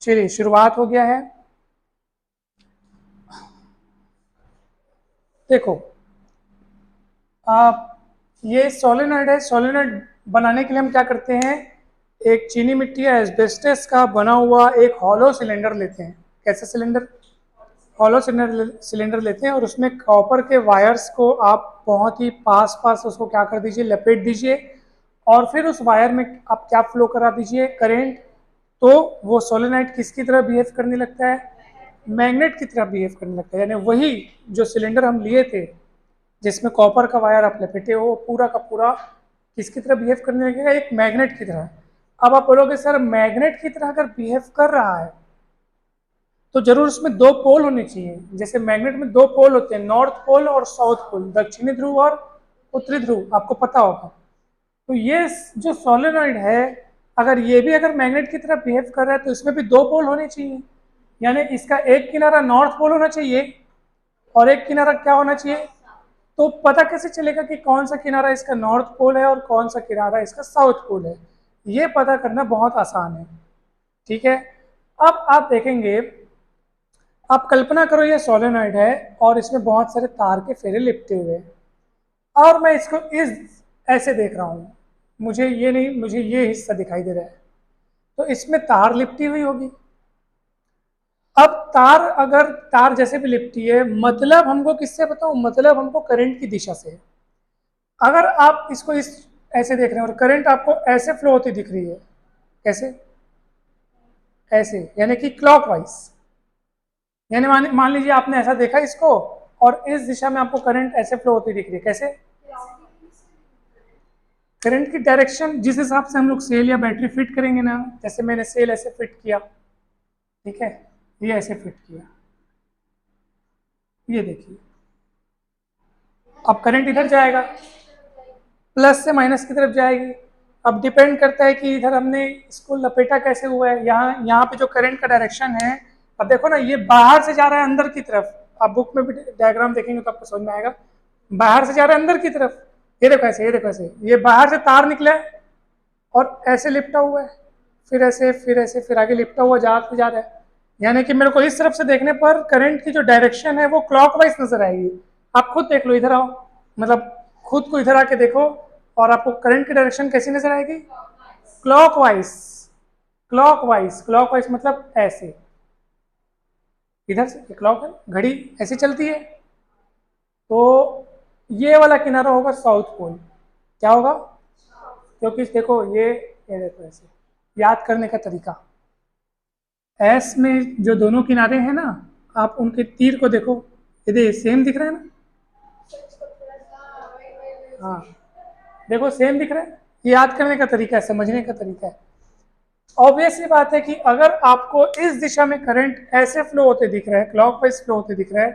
चलिए शुरुआत हो गया है। देखो, आप ये सोलेनॉइड है। सोलेनॉइड बनाने के लिए हम क्या करते हैं, एक चीनी मिट्टी या एस्बेस्टस का बना हुआ एक हॉलो सिलेंडर लेते हैं। कैसा सिलेंडर? हॉलो सिलेंडर लेते हैं और उसमें कॉपर के वायर्स को आप बहुत ही पास पास उसको क्या कर दीजिए, लपेट दीजिए। और फिर उस वायर में आप क्या फ्लो करा दीजिए, करेंट। तो वो सोलेनाइड किसकी तरह बिहेव करने लगता है? मैग्नेट की तरह बिहेव करने लगता है। यानी वही जो सिलेंडर हम लिए थे जिसमें कॉपर का वायर आप लपेटे हो, पूरा का पूरा किसकी तरह बिहेव करने लगेगा? एक मैग्नेट की तरह। अब आप बोलोगे सर मैग्नेट की तरह अगर बिहेव कर रहा है तो जरूर उसमें दो पोल होने चाहिए। जैसे मैग्नेट में दो पोल होते हैं, नॉर्थ पोल और साउथ पोल, दक्षिणी ध्रुव और उत्तरी ध्रुव, आपको पता होगा। तो ये जो सोलेनॉइड है, अगर ये भी अगर मैग्नेट की तरह बिहेव कर रहा है तो इसमें भी दो पोल होने चाहिए। यानी इसका एक किनारा नॉर्थ पोल होना चाहिए और एक किनारा क्या होना चाहिए। तो पता कैसे चलेगा कि कौन सा किनारा इसका नॉर्थ पोल है और कौन सा किनारा इसका साउथ पोल है? ये पता करना बहुत आसान है। ठीक है, अब आप देखेंगे, आप कल्पना करो ये सोलेनॉइड है और इसमें बहुत सारे तार के फेरे लिपटे हुए हैं और मैं इसको इस ऐसे देख रहा हूँ। मुझे ये नहीं, मुझे ये हिस्सा दिखाई दे रहा है। तो इसमें तार लिपटी हुई होगी। अब तार, अगर तार जैसे भी लिपटी है, मतलब हमको किससे बताऊं? मतलब हमको करंट की दिशा से। अगर आप इसको इस ऐसे देख रहे हैं और करंट आपको ऐसे फ्लो होती दिख रही है, कैसे? ऐसे, यानी कि क्लॉकवाइज। यानी मान लीजिए आपने ऐसा देखा इसको और इस दिशा में आपको करंट ऐसे फ्लो होती दिख रही है, कैसे? करंट की डायरेक्शन जिस हिसाब से हम लोग सेल या बैटरी फिट करेंगे ना, जैसे मैंने सेल ऐसे फिट किया, ठीक है, ये ऐसे फिट किया, ये देखिए, अब करंट इधर जाएगा, प्लस से माइनस की तरफ जाएगी। अब डिपेंड करता है कि इधर हमने इसको लपेटा कैसे हुआ है। यहाँ यहाँ पे जो करंट का डायरेक्शन है, अब देखो ना, ये बाहर से जा रहा है अंदर की तरफ। आप बुक में भी डायग्राम देखेंगे तो आपको समझ में आएगा, बाहर से जा रहा है अंदर की तरफ। ये देखो ऐसे, ये देखो ऐसे, ये बाहर से तार निकला है और ऐसे लिपटा हुआ है, फिर ऐसे, फिर ऐसे, फिर आगे लिपटा हुआ जा रहा है। यानी कि मेरे को इस तरफ से देखने पर करंट की जो डायरेक्शन है वो क्लॉकवाइज नजर आएगी। आप खुद देख लो, इधर आओ, मतलब खुद को इधर आके देखो और आपको करंट की डायरेक्शन कैसी नजर आएगी? क्लॉकवाइज। क्लॉकवाइज, क्लॉकवाइज मतलब ऐसे, इधर से क्लॉक है, घड़ी ऐसी चलती है। तो ये वाला किनारा होगा साउथ पोल। क्या होगा? क्योंकि देखो ये देखो ऐसे, याद करने का तरीका, एस में जो दोनों किनारे हैं ना, आप उनके तीर को देखो, ये सेम दिख रहा है ना? हाँ, देखो सेम दिख रहा है। ये याद करने का तरीका है, समझने का तरीका है। ऑब्वियस सी बात है कि अगर आपको इस दिशा में करंट ऐसे फ्लो होते दिख रहा है, क्लॉकवाइज फ्लो होते दिख रहा है,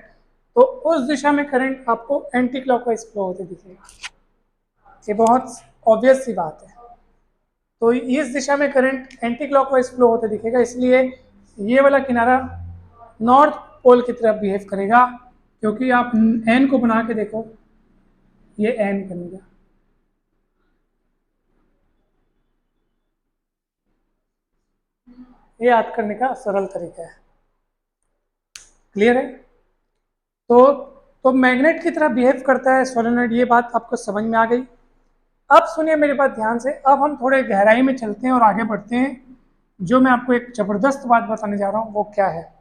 तो उस दिशा में करंट आपको एंटी क्लॉकवाइज फ्लो होते दिखेगा। ये बहुत ऑब्वियस सी बात है। तो इस दिशा में करंट एंटी क्लॉकवाइज फ्लो होते दिखेगा, इसलिए ये वाला किनारा नॉर्थ पोल की तरफ बिहेव करेगा। क्योंकि आप एन को बना के देखो, ये एन बनेगा। ये याद करने का सरल तरीका है। क्लियर है? तो तो मैग्नेट की तरह बिहेव करता है सोलेनॉइड, ये बात आपको समझ में आ गई। अब सुनिए मेरी बात ध्यान से, अब हम थोड़े गहराई में चलते हैं और आगे बढ़ते हैं। जो मैं आपको एक जबरदस्त बात बताने जा रहा हूं वो क्या है।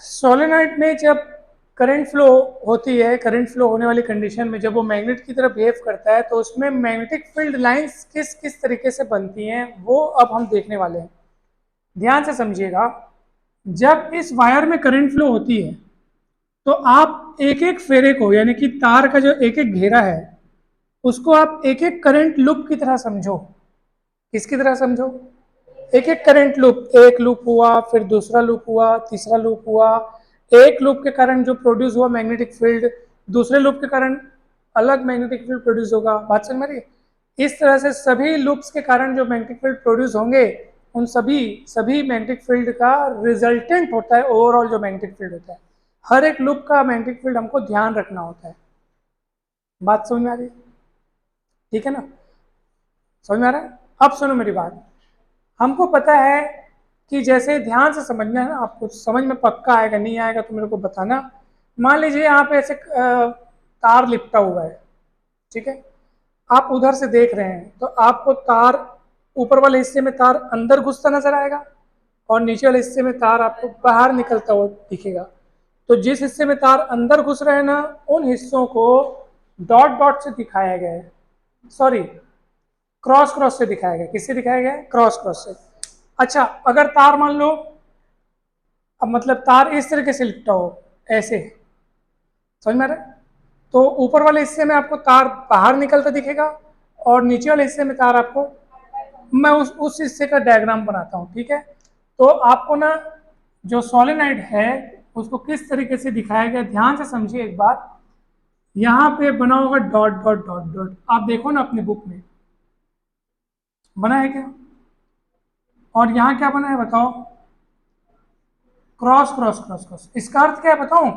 सोलेनॉइड में जब करंट फ्लो होती है, करंट फ्लो होने वाली कंडीशन में जब वो मैग्नेट की तरह बिहेव करता है तो उसमें मैग्नेटिक फील्ड लाइंस किस किस तरीके से बनती हैं वो अब हम देखने वाले हैं। ध्यान से समझिएगा, जब इस वायर में करंट फ्लो होती है तो आप एक एक फेरे को, यानी कि तार का जो एक एक घेरा है, उसको आप एक एक करंट लूप की तरह समझो। किसकी तरह समझो? एक एक करंट लूप, एक लूप हुआ, फिर दूसरा लूप हुआ, तीसरा लूप हुआ। एक लूप के कारण जो प्रोड्यूस हुआ मैग्नेटिक फील्ड, दूसरे लूप के कारण अलग मैग्नेटिक फील्ड प्रोड्यूस होगा। बात समझ में आ रही है? इस तरह से सभी लूप्स के कारण जो मैग्नेटिक फील्ड प्रोड्यूस होंगे, उन सभी मैग्नेटिक फील्ड का रिजल्टेंट होता है ओवरऑल जो मैग्नेटिक फील्ड होता है। हर एक लूप का मैग्नेटिक फील्ड हमको ध्यान रखना होता है। बात समझ में आ रही है? ठीक है ना? समझ में आ रहा है? अब सुनो मेरी बात। हमको पता है कि जैसे ध्यान से समझना है ना, आपको समझ में पक्का आएगा, नहीं आएगा तो मेरे को बताना। मान लीजिए यहाँ पे ऐसे तार लिपटा हुआ है, ठीक है, आप उधर से देख रहे हैं तो आपको तार ऊपर वाले हिस्से में तार अंदर घुसता नजर आएगा और नीचे वाले हिस्से में तार आपको बाहर निकलता हुआ दिखेगा। तो जिस हिस्से में तार अंदर घुस रहे हैं ना, उन हिस्सों को डॉट डॉट से दिखाया गया है, सॉरी क्रॉस क्रॉस से दिखाया गया। किससे दिखाया गया है? क्रॉस क्रॉस से। अच्छा, अगर तार मान लो, अब मतलब तार इस तरीके से लिपटा हो, ऐसे, समझ में आ रहा है? तो ऊपर वाले हिस्से में आपको तार बाहर निकलता दिखेगा और नीचे वाले हिस्से में तार आपको, मैं उस हिस्से का डायग्राम बनाता हूँ, ठीक है। तो आपको ना जो सोलेनॉइड है उसको किस तरीके से दिखाया गया, ध्यान से समझिए एक बार। यहाँ पे बना होगा डॉट डॉट डॉट डॉट, आप देखो ना अपने बुक में बना है क्या, और यहाँ क्या बना है बताओ? Cross cross cross cross. इसका अर्थ क्या है बताऊं?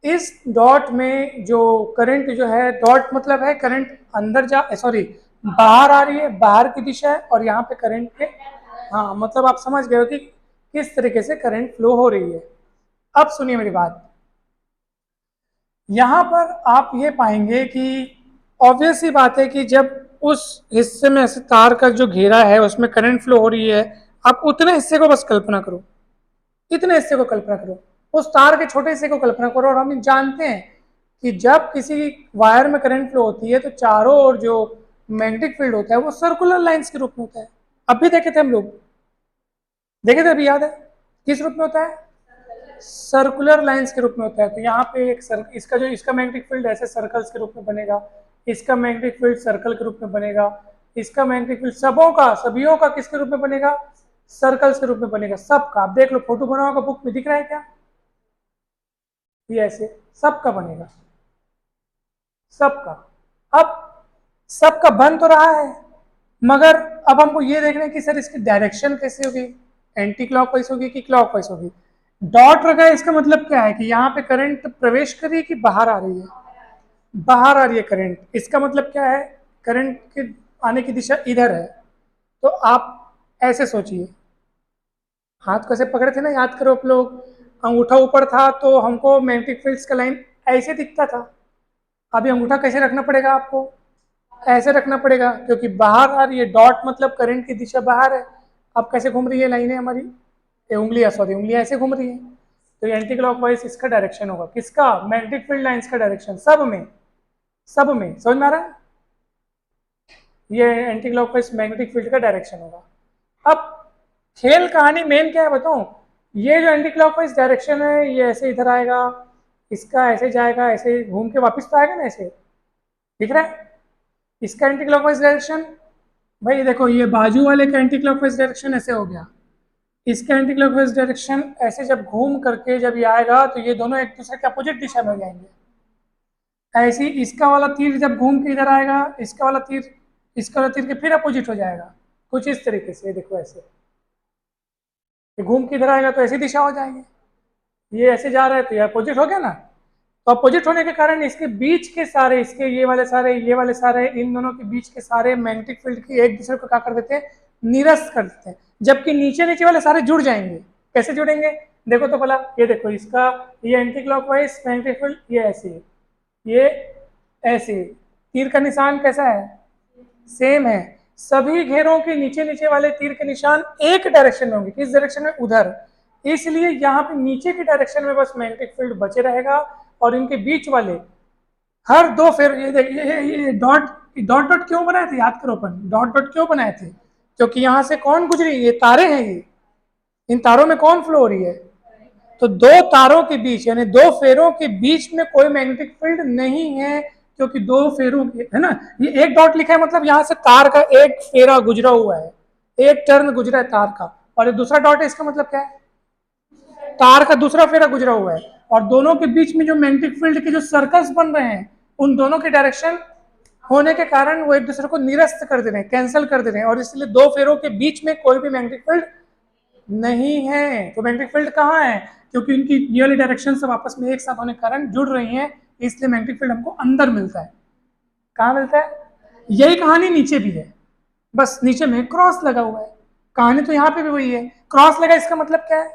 इस डॉट में जो करंट जो है, डॉट मतलब है करंट अंदर जा, सॉरी बाहर आ रही है, बाहर की दिशा है, और यहाँ पे करंट के, हाँ मतलब आप समझ गए हो कि किस तरीके से करंट फ्लो हो रही है। अब सुनिए मेरी बात, यहाँ पर आप ये पाएंगे कि ऑब्वियस ही बात है कि जब उस हिस्से में ऐसे तार का जो घेरा है उसमें करंट फ्लो हो रही है, आप उतने हिस्से को बस कल्पना करो, इतने हिस्से को कल्पना करो, उस तार के छोटे हिस्से को कल्पना करो। और हम जानते हैं कि जब किसी वायर में करंट फ्लो होती है तो चारों ओर जो मैग्नेटिक फील्ड होता है वो सर्कुलर लाइंस के रूप में होता है। अब भी देखे थे हम लोग, देखे थे, अभी याद है? किस रूप में होता है? सर्कुलर लाइंस के रूप में होता है। तो यहाँ पे एक इसका जो इसका मैग्नेटिक फील्ड ऐसे सर्कल्स के रूप में बनेगा, इसका मैग्नेटिक फील्ड सर्कल के रूप में बनेगा, इसका मैग्नेटिक फील्ड सभियों का किसके रूप में बनेगा? सर्कल्स के रूप में बनेगा, सबका। आप देख लो, फोटो बना होगा बुक में, दिख रहा है क्या? ये ऐसे सबका बनेगा, सबका। अब सबका बन तो रहा है, मगर अब हमको ये देखना है कि सर इसकी डायरेक्शन कैसे होगी, एंटी क्लॉकवाइज होगी कि क्लॉकवाइज होगी। डॉट लगा है, इसका मतलब क्या है कि यहाँ पे करंट प्रवेश कर रही है कि बाहर आ रही है? बाहर आ रही है करंट। इसका मतलब क्या है? करंट के आने की दिशा इधर है। तो आप ऐसे सोचिए, हाथ कैसे पकड़े थे ना, याद करो आप लोग, अंगूठा ऊपर था तो हमको मैग्नेटिक फील्ड्स का लाइन ऐसे दिखता था। अभी अंगूठा कैसे रखना पड़ेगा आपको? ऐसे रखना पड़ेगा, क्योंकि बाहर आ रही है, डॉट मतलब करंट की दिशा बाहर है। अब कैसे घूम रही है लाइनें हमारी, उंगलियां, सॉरी उंगलियां ऐसे घूम रही है। तो एंटी क्लॉकवाइज इसका डायरेक्शन होगा, किसका? मैग्नेटिक फील्ड लाइंस का डायरेक्शन, सब में, सब में। समझ में आ रहा है? ये एंटी क्लॉकवाइज मैग्नेटिक फील्ड का डायरेक्शन होगा। अब खेल कहानी मेन क्या है बताऊं? ये जो एंटी क्लॉकवाइज डायरेक्शन है, ये ऐसे इधर आएगा, इसका ऐसे जाएगा, ऐसे घूम के वापस तो आएगा ना, ऐसे, दिख रहा है? इसका एंटी क्लॉकवाइज डायरेक्शन, भाई देखो ये बाजू वाले का एंटी क्लॉकवाइज डायरेक्शन ऐसे हो गया, इसका एंटी क्लॉकवाइज डायरेक्शन ऐसे जब घूम करके जब ये आएगा तो ये दोनों एक दूसरे के अपोजिट दिशा में हो जाएंगे। ऐसे ही इसका वाला तीर जब घूम के इधर आएगा, इसका वाला तीर, इसका वाला तीर के फिर अपोजिट हो जाएगा, कुछ इस तरीके से। देखो ऐसे, ये घूम के इधर आएगा तो ऐसी दिशा हो जाएगी, ये ऐसे जा रहा है तो ये अपोजिट हो गया ना। तो अपोजिट होने के कारण इसके बीच के सारे, इसके ये वाले सारे, ये वाले सारे, इन दोनों के बीच के सारे मैग्नेटिक फील्ड की एक दूसरे को क्या कर देते हैं? निरस्त कर देते हैं। जबकि नीचे नीचे वाले सारे जुड़ जाएंगे। कैसे जुड़ेंगे? देखो तो भला, ये देखो, इसका ये एंटी क्लॉकवाइज मैग्नेटिक फील्ड ये ऐसे, ये ऐसे, तीर का निशान कैसा है? सेम है। सभी घेरों के नीचे नीचे वाले तीर के निशान एक डायरेक्शन में होंगे, किस डायरेक्शन में? उधर। इसलिए यहाँ पे नीचे की डायरेक्शन में बस मैग्नेटिक फील्ड बचे रहेगा, और इनके बीच वाले हर दो, फिर ये डॉट डॉट डॉट क्यों बनाए थे, याद करो अपन, डॉट डॉट क्यों बनाए थे? क्योंकि यहाँ से कौन गुजरी? ये तारे हैं, ये, इन तारों में कौन फ्लो हो रही है? तो दो तारों के बीच, यानी दो फेरों के बीच में कोई मैग्नेटिक फील्ड नहीं है, क्योंकि दो फेरों के, है ना, ये एक डॉट लिखा है मतलब यहाँ से तार का एक फेरा गुजरा हुआ है, एक टर्न गुजरा है तार का, और ये दूसरा डॉट है, इसका मतलब क्या है? तार का दूसरा फेरा गुजरा हुआ है। और दोनों के बीच में जो मैग्नेटिक फील्ड के जो सर्कल्स बन रहे हैं, उन दोनों के डायरेक्शन होने के कारण वो एक दूसरे को निरस्त कर दे रहे हैं, कैंसिल कर दे रहे हैं, और इसलिए दो फेरों के बीच में कोई भी मैग्नेटिक फील्ड नहीं है। तो मैग्नेटिक फील्ड कहाँ है? क्योंकि उनकी ये वाली डायरेक्शन सब आपस में एक साथ होने के कारण जुड़ रही हैं, इसलिए मैग्नेटिक फील्ड हमको अंदर मिलता है। कहाँ मिलता है? यही कहानी नीचे भी है, बस नीचे में क्रॉस लगा हुआ है। कहानी तो यहाँ पे भी वही है, क्रॉस लगा इसका मतलब क्या है?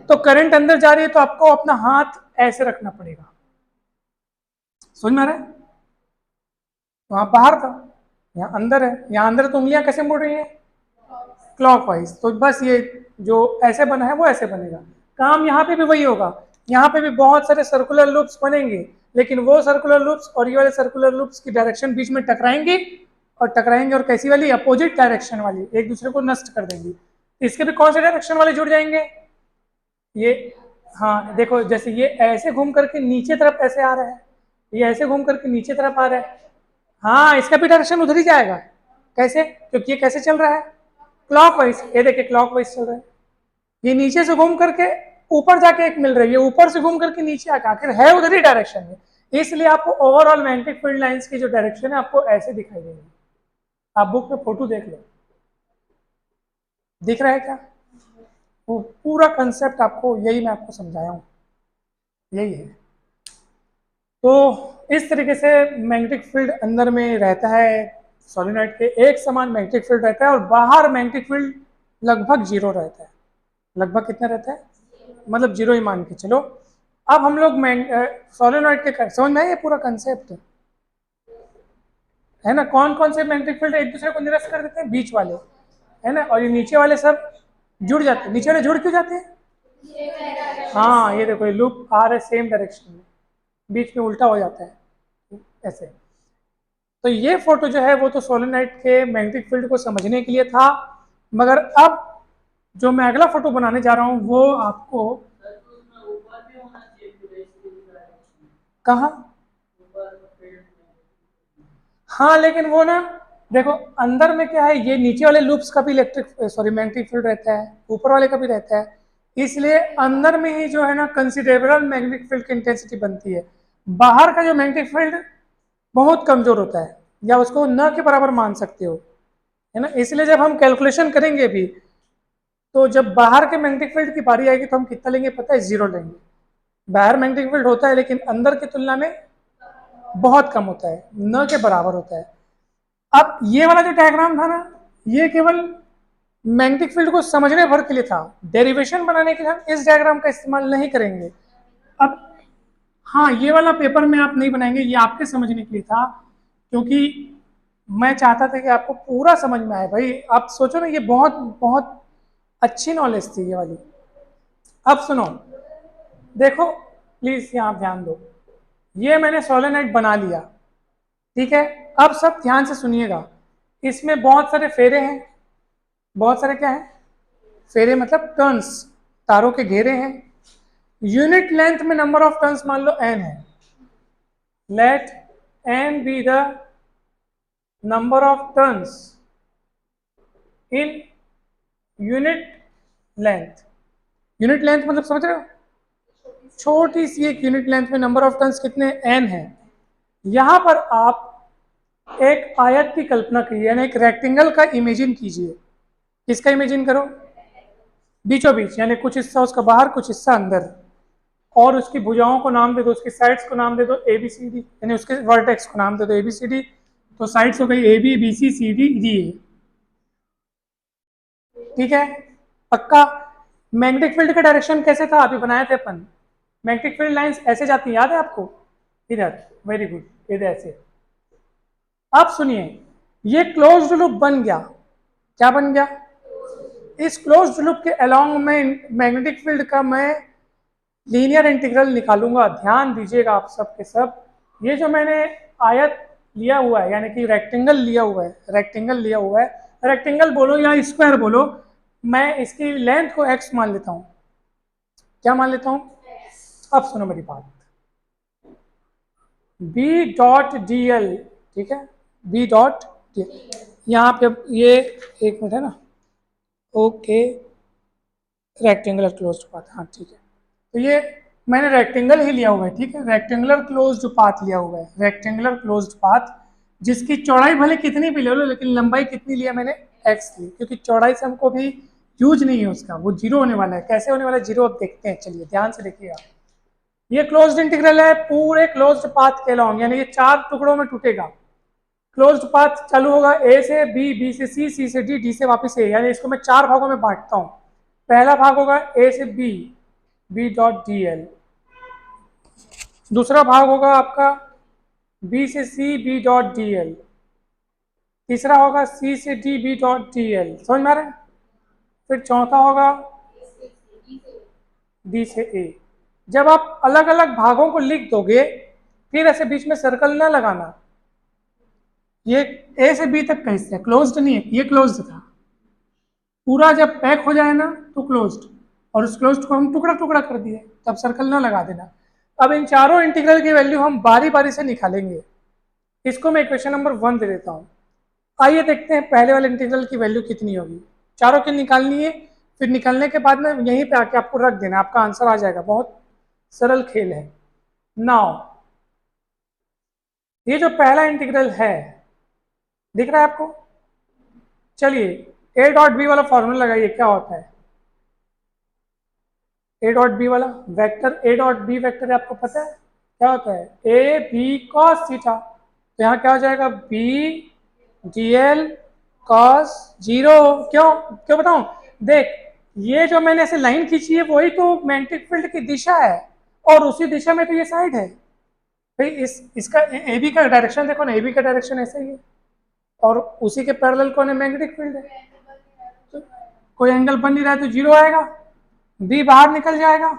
तो करंट अंदर जा रही है तो आपको अपना हाथ ऐसे रखना पड़ेगा। समझ में आ रहा है? वहां बाहर था, यहाँ अंदर है, यहाँ अंदर तो उंगलियां कैसे मुड़ रही हैं? क्लॉकवाइज। तो बस ये जो ऐसे बना है वो ऐसे बनेगा। काम यहाँ पे भी वही होगा, यहाँ पे भी बहुत सारे सर्कुलर लूप्स बनेंगे, लेकिन वो सर्कुलर लूप्स और ये वाले सर्कुलर लूप्स की डायरेक्शन बीच में टकराएंगे, और टकराएंगे और कैसी वाली? अपोजिट डायरेक्शन वाली, एक दूसरे को नष्ट कर देंगी। इसके भी कौन से डायरेक्शन वाले जुड़ जाएंगे? ये, हाँ देखो, जैसे ये ऐसे घूम करके नीचे तरफ ऐसे आ रहा है, ये ऐसे घूम करके नीचे तरफ आ रहा है, हाँ इसका भी डायरेक्शन उधर ही जाएगा। कैसे? क्योंकि ये कैसे चल रहा है? क्लॉकवाइज। ये देखिए क्लॉकवाइज चल रहा है, ये नीचे से घूम करके ऊपर जाके एक मिल रही है, ऊपर से घूम करके नीचे आके आखिर है उधर ही डायरेक्शन में। इसलिए आपको ओवरऑल मैग्नेटिक फील्ड लाइंस की जो डायरेक्शन है आपको ऐसे दिखाई देगी। आप बुक में फोटो देख लो, दिख रहा है क्या? वो पूरा कंसेप्ट आपको, यही मैं आपको समझाया हूँ, यही है। तो इस तरीके से मैग्नेटिक फील्ड अंदर में रहता है सोलेनॉइड के, एक समान मैग्नेटिक फील्ड रहता है, और बाहर मैग्नेटिक फील्ड लगभग जीरो रहता है। लगभग कितना रहता है? मतलब जीरो ही मान के चलो। अब हम लोग सोलेनॉइड के समझ में आया ये पूरा कंसेप्ट है ना? कौन कौन से मैग्नेटिक फील्ड एक दूसरे को निरस्त कर देते हैं? बीच वाले, है ना? और ये नीचे वाले सब जुड़ जाते हैं। नीचे वाले जुड़ क्यों जाते हैं? हाँ ये देखो, ये लूप आ रहे सेम डायरेक्शन में, बीच में उल्टा हो जाता है ऐसे। तो ये फोटो जो है वो तो सोलेनॉइड के मैग्नेटिक फील्ड को समझने के लिए था, मगर अब जो मैं अगला फोटो बनाने जा रहा हूँ वो आपको कहाँ, हाँ लेकिन वो ना देखो अंदर में क्या है, ये नीचे वाले लूप्स का भी मैग्नेटिक फील्ड रहता है, ऊपर वाले का भी रहता है, इसलिए अंदर में ही जो है ना कंसिडरेबल मैग्नेटिक फील्ड की इंटेंसिटी बनती है। बाहर का जो मैग्नेटिक फील्ड बहुत कमजोर होता है, या उसको न के बराबर मान सकते हो, है ना? इसलिए जब हम कैलकुलेशन करेंगे भी, तो जब बाहर के मैग्नेटिक फील्ड की बारी आएगी तो हम कितना लेंगे पता है? जीरो लेंगे। बाहर मैग्नेटिक फील्ड होता है लेकिन अंदर की तुलना में बहुत कम होता है, न के बराबर होता है। अब ये वाला जो डायग्राम था ना, ये केवल मैग्नेटिक फील्ड को समझने भर के लिए था, डेरिवेशन बनाने के लिए हम इस डायग्राम का इस्तेमाल नहीं करेंगे। अब हाँ, ये वाला पेपर में आप नहीं बनाएंगे, ये आपके समझने के लिए था, क्योंकि मैं चाहता था कि आपको पूरा समझ में आए। भाई आप सोचो ना, ये बहुत बहुत अच्छी नॉलेज थी ये वाली। अब सुनो, देखो प्लीज यहाँ ध्यान दो, ये मैंने सोलेनॉइड बना लिया, ठीक है? अब सब ध्यान से सुनिएगा, इसमें बहुत सारे फेरे हैं। बहुत सारे क्या हैं? फेरे मतलब टर्न्स, तारों के घेरे हैं। यूनिट लेंथ में नंबर ऑफ टर्न्स मान लो n है। Let n be the number of turns in unit length. Unit length मतलब समझ रहे हो? छोटी सी एक यूनिट लेंथ में नंबर ऑफ टर्न्स कितने? n है। यहां पर आप एक आयत की कल्पना कीजिए, यानी एक रेक्टेंगल का इमेजिन कीजिए। किसका इमेजिन करो? बीचों बीच, यानी कुछ हिस्सा उसका बाहर, कुछ हिस्सा अंदर, और उसकी भुजाओं को नाम दे दो, उसकी साइड्स को नाम दे दो ए बी सी डी, यानी उसके वर्टेक्स को नाम दे दो ए बी सी डी। तो साइड्स हो गई A B, B C, C D, D A. ठीक है? पक्का? मैग्नेटिक फील्ड का डायरेक्शन कैसे था? अभी बनाए थे अपन। मैग्नेटिक फील्ड लाइंस ऐसे जाती है, याद है आपको? इधर, वेरी गुड, इधर ऐसे। अब सुनिए, ये क्लोज्ड लूप बन गया। क्या बन गया? इस क्लोज्ड लूप के अलोंग में मैग्नेटिक फील्ड का मैं लीनियर इंटीग्रल निकालूंगा। ध्यान दीजिएगा आप सब के सब, ये जो मैंने आयत लिया हुआ है, यानी कि रेक्टेंगल लिया हुआ है, रेक्टेंगल लिया हुआ है, रेक्टेंगल बोलो या स्क्वायर बोलो, मैं इसकी लेंथ को x मान लेता हूं। क्या मान लेता हूं? अब सुनो मेरी बात, b डॉट डी एल, ठीक है? b डॉट डी एल, यहाँ पे ये एक मिनट है ना, ओके, रेक्टेंगुलर क्लोज्ड पाथ, हाँ ठीक है। तो ये मैंने रेक्टेंगल ही लिया हुआ है, ठीक है? रेक्टेंगुलर क्लोज्ड पाथ लिया हुआ है, रेक्टेंगुलर क्लोज्ड पाथ, जिसकी चौड़ाई भले कितनी भी ले लो, लेकिन लंबाई कितनी लिया मैंने? x ली, क्योंकि चौड़ाई से हमको भी यूज नहीं है उसका, वो जीरो होने वाला है। कैसे होने वाला है जीरो, अब देखते हैं, चलिए ध्यान से देखिएगा। ये क्लोज्ड इंटीग्रल है पूरे क्लोज्ड पाथ के अलॉन्ग, यानी ये चार टुकड़ों में टूटेगा। क्लोज्ड पाथ चालू होगा ए से बी, बी से सी, सी से डी, डी से वापस ए, यानी इसको मैं 4 भागों में बांटता हूं। पहला भाग होगा ए से B, B dot D L. दूसरा भाग होगा आपका बी से C, B dot D L. तीसरा होगा सी से D, B dot D L. समझ में आ रहा है? फिर चौथा होगा डी से ए। जब आप अलग अलग भागों को लिख दोगे, फिर ऐसे बीच में सर्कल ना लगाना। ये ए से बी तक का हिस्सा क्लोज्ड नहीं है, ये क्लोज्ड था। पूरा जब पैक हो जाए ना तो क्लोज्ड, और उस क्लोज्ड को हम टुकड़ा टुकड़ा कर दिए, तब सर्कल ना लगा देना। अब इन चारों इंटीग्रल की वैल्यू हम बारी बारी से निकालेंगे। इसको मैं इक्वेशन नंबर 1 दे देता हूँ। आइए देखते हैं पहले वाले इंटीग्रल की वैल्यू कितनी होगी। चारों की निकालनी है, फिर निकालने के बाद में यहीं पे आके आपको रख देना, आपका आंसर आ जाएगा। बहुत सरल खेल है। नाउ ये जो पहला इंटीग्रल है, दिख रहा है आपको? चलिए ए डॉट बी वाला फॉर्मूला लगाइए, क्या होता है ए डॉट बी वाला vector? A dot B vector आपको पता है क्या होता है? A B cos theta. तो यहाँ क्या हो जाएगा? B D L cos zero. क्यों क्यों बताऊं? देख, ये जो मैंने ऐसे लाइन खींची है वही तो मैग्नेटिक फील्ड की दिशा है, और उसी दिशा में तो ये साइड है भाई। इसका ए बी का डायरेक्शन देखो ना, ए बी का डायरेक्शन ऐसा ही है, और उसी के पैरेलल कौन है? मैग्नेटिक फील्ड है। तो कोई एंगल बन नहीं रहा है तो जीरो आएगा, बी बाहर निकल जाएगा,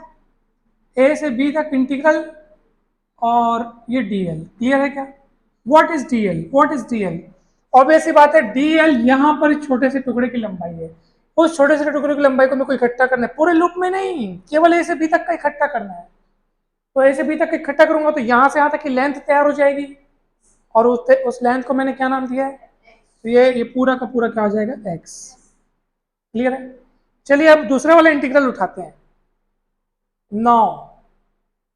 ए से बी तक इंटीग्रल, और ये डी एल। क्लियर है क्या? What is D L? What is D L? Obvious सी बात है, डी एल यहाँ पर छोटे से टुकड़े की लंबाई है। उस छोटे से टुकड़े की लंबाई को मेरे को इकट्ठा करना है, पूरे लूप में नहीं, केवल ए से बी तक का इकट्ठा करना है। तो ए से बी तक इकट्ठा करूंगा तो यहाँ से यहाँ तक की लेंथ तैयार हो जाएगी, और उस लेंथ को मैंने क्या नाम दिया है? तो ये पूरा का पूरा क्या हो जाएगा? एक्स। क्लियर है? चलिए अब दूसरे वाला इंटीग्रल उठाते हैं। 9।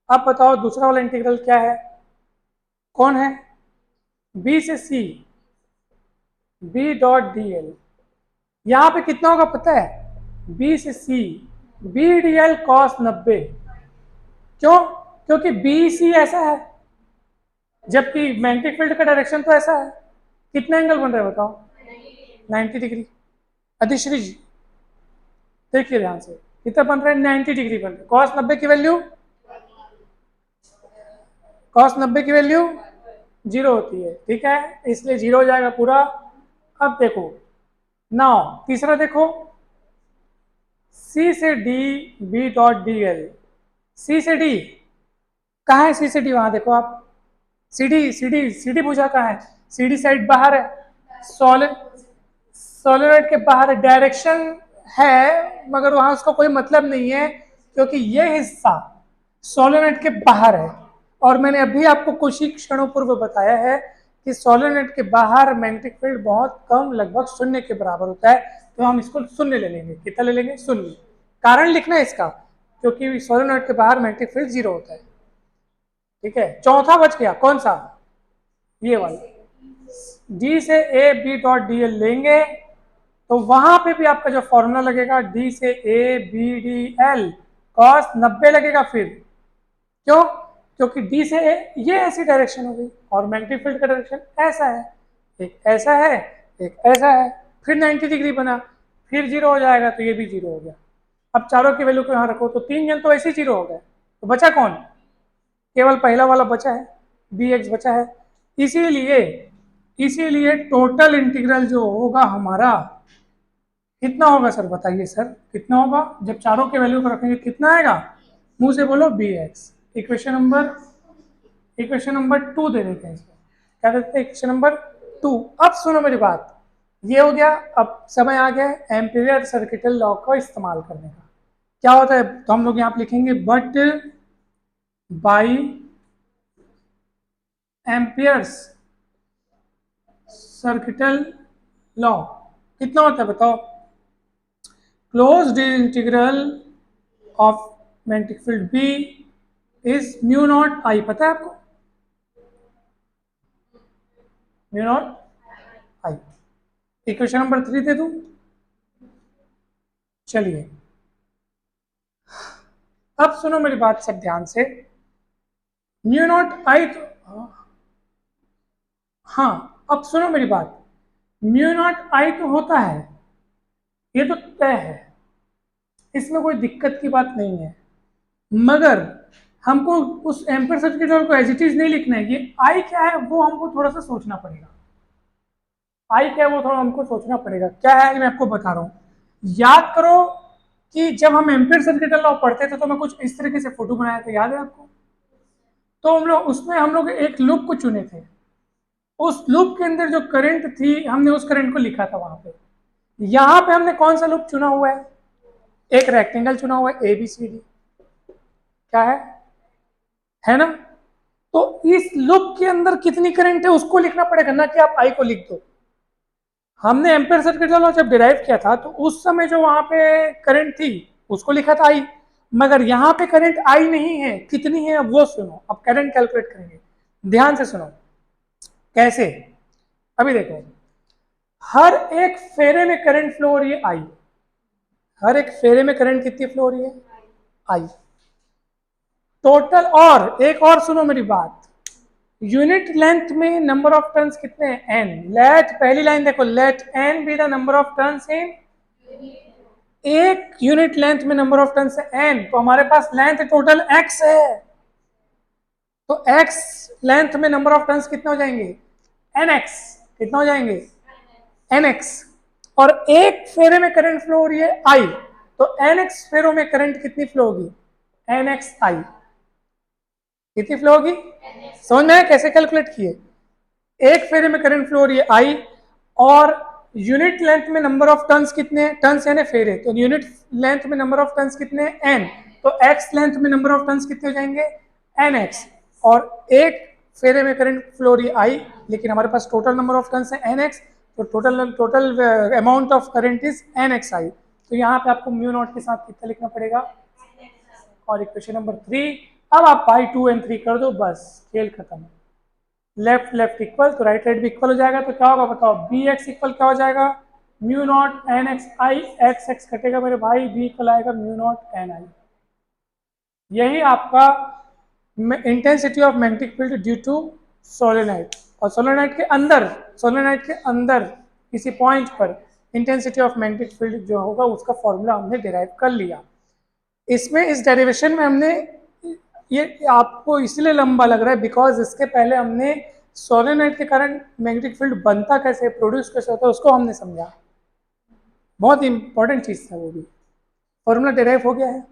अब बताओ दूसरा वाला इंटीग्रल क्या है? कौन है? बी से C, B dot D L. यहां पे कितना होगा पता है? बी से C, B D L cos 90। क्यों? क्योंकि बी सी ऐसा है, जबकि मैग्नेटिक फील्ड का डायरेक्शन तो ऐसा है। कितना एंगल बन रहा है बताओ? 90 डिग्री। अधिश्री जी देखिए ध्यान से, कितना बन रहा है? 90 डिग्री बन रहा है। कॉस 90 की वैल्यू, कॉस 90 की वैल्यू जीरो होती है, ठीक है, इसलिए जीरो हो जाएगा पूरा। अब देखो नाउ तीसरा देखो, सी से D, B dot D L. C से डी कहाँ है? सी से डी वहां देखो आप, सी डी भुजा कहाँ है? सी डी साइड बाहर है, सोलेनोइड के बाहर है। डायरेक्शन है मगर वहां उसका कोई मतलब नहीं है, क्योंकि ये हिस्सा सोलेनोइड के बाहर है। और मैंने अभी आपको कुछ ही क्षणों पूर्व बताया है कि सोलेनोइड के बाहर मैग्नेटिक फील्ड बहुत कम, लगभग शून्य के बराबर होता है। तो हम इसको शून्य ले लेंगे। कितना ले लेंगे? शून्य। कारण लिखना है इसका, क्योंकि सोलेनोइड के बाहर मैग्नेटिक फील्ड जीरो होता है। ठीक है, चौथा बच गया, कौन सा? ये वाला। डी से A B dot D L लेंगे तो वहां पे भी आपका जो फॉर्मूला लगेगा डी से A B D L cos 90 लगेगा। फिर क्यों? क्योंकि डी से ए ये ऐसी डायरेक्शन हो गई, और मैग्नेटिक फील्ड का डायरेक्शन ऐसा है, एक ऐसा है एक ऐसा है, फिर 90 डिग्री बना, फिर जीरो हो जाएगा, तो ये भी जीरो हो गया। अब चारों की वैल्यू को यहाँ रखो तो 3 जन तो ऐसे ही जीरो हो गए, तो बचा कौन? केवल पहला वाला बचा है, बी एक्स बचा है। इसीलिए इसीलिए टोटल इंटीग्रल जो होगा हमारा कितना होगा सर? बताइए सर कितना होगा? जब चारों के वैल्यू को रखेंगे कितना आएगा? मुंह से बोलो बी एक्स। इक्वेशन नंबर 2 दे देते हैं इसको। क्या देते हैं? Equation number 2। अब सुनो मेरी बात, ये हो गया। अब समय आ गया एम्पीयर सर्किटल लॉ का इस्तेमाल करने का। क्या होता है? तो हम लोग यहाँ पे लिखेंगे but by ampere's circuital law कितना होता है बताओ? Closed integral of magnetic field B is mu not I. पता है आपको? Mu not I. Equation number 3 दे दूं? चलिए अब सुनो मेरी बात सब ध्यान से। म्यू नॉट आई तो हाँ, अब सुनो मेरी बात, म्यू नॉट आई तो होता है, ये तो तय है, इसमें कोई दिक्कत की बात नहीं है, मगर हमको उस एम्पर सर्किट लॉ को एज इट इज नहीं लिखना है। ये आई क्या है वो हमको थोड़ा सा सोचना पड़ेगा, आई क्या है वो थोड़ा हमको सोचना पड़ेगा। क्या है ये मैं आपको बता रहा हूँ। याद करो कि जब हम एम्पियर सर्किट लॉ पढ़ते थे तो मैं कुछ इस तरीके से फोटो बनाया था, याद है आपको? तो हम लोग एक लूप को चुने थे, उस लूप के अंदर जो करंट थी हमने उस करंट को लिखा था वहां पे। यहां पे हमने कौन सा लूप चुना हुआ है? एक रेक्टेंगल चुना हुआ है ABCD, क्या है ना? तो इस लूप के अंदर कितनी करंट है उसको लिखना पड़ेगा, ना कि आप आई को लिख दो। हमने एम्पियर सर्किट लॉ जब डिराइव किया था तो उस समय जो वहां पे करंट थी उसको लिखा था आई, मगर यहाँ पे करंट आई नहीं है, कितनी है वो सुनो। अब करंट कैलकुलेट करेंगे, ध्यान से सुनो कैसे। अभी देखो, हर एक फेरे में करंट फ्लो हो रही है आई, हर एक फेरे में करंट कितनी फ्लो हो रही है? I total. और एक और सुनो मेरी बात, यूनिट लेंथ में नंबर ऑफ टर्न्स कितने हैं? एन। लेट, पहली लाइन देखो, let N be the number of turns in, एक यूनिट लेंथ में नंबर ऑफ टर्न्स है एन, तो हमारे पास लेंथ टोटल एक्स है, तो एक्स लेंथ में नंबर ऑफ टर्न्स कितने हो जाएंगे? N X. कितना हो जाएंगे? N X. और एक फेरे में करंट फ्लो हो रही है आई, तो एन एक्स फेरों में करंट कितनी फ्लो होगी? एन एक्स आई। कितनी फ्लो होगी? समझ में आया कैसे कैलकुलेट किए? एक फेरे में करंट फ्लो हो रही है आई, और यूनिट लेंथ में नंबर ऑफ टर्न्स कितने? टर्न्स यानी फेरे, तो यूनिट लेंथ में नंबर ऑफ टर्न्स कितने? एन, तो एक्स लेंथ में नंबर ऑफ टर्न्स कितने हो जाएंगे? N X. और एक फेरे में करंट फ्लो हो रही है आई, लेकिन हमारे पास टोटल नंबर ऑफ टर्न्स है एन एक्स, तो total amount of current is N X I. तो यहाँ पे आपको म्यू नॉट के साथ कितना लिखना पड़ेगा? और इक्वेशन नंबर 3। अब आप बाई 2 and 3 कर दो, बस खेल खत्म। लेफ्ट लेफ्ट इक्वल तो राइट राइट भी इक्वल हो जाएगा, तो क्या होगा बताओ? बी एक्स इक्वल क्या हो जाएगा? Mu naught N X I, X X कटेगा मेरे भाई, बी इक्वल आएगा म्यू नॉट एन आई। यही आपका intensity of magnetic field due to solenoid. और सोलेनाइड के अंदर किसी पॉइंट पर इंटेंसिटी ऑफ मैग्नेटिक फील्ड जो होगा उसका फॉर्मूला हमने डिराइव कर लिया। इसमें इस डेरिवेशन में हमने, ये आपको इसलिए लंबा लग रहा है बिकॉज इसके पहले हमने सोलेनाइड के कारण मैग्नेटिक फील्ड बनता कैसे, प्रोड्यूस कैसे होता है, उसको हमने समझा। बहुत इंपॉर्टेंट चीज था वो भी। फॉर्मूला डिराइव हो गया है।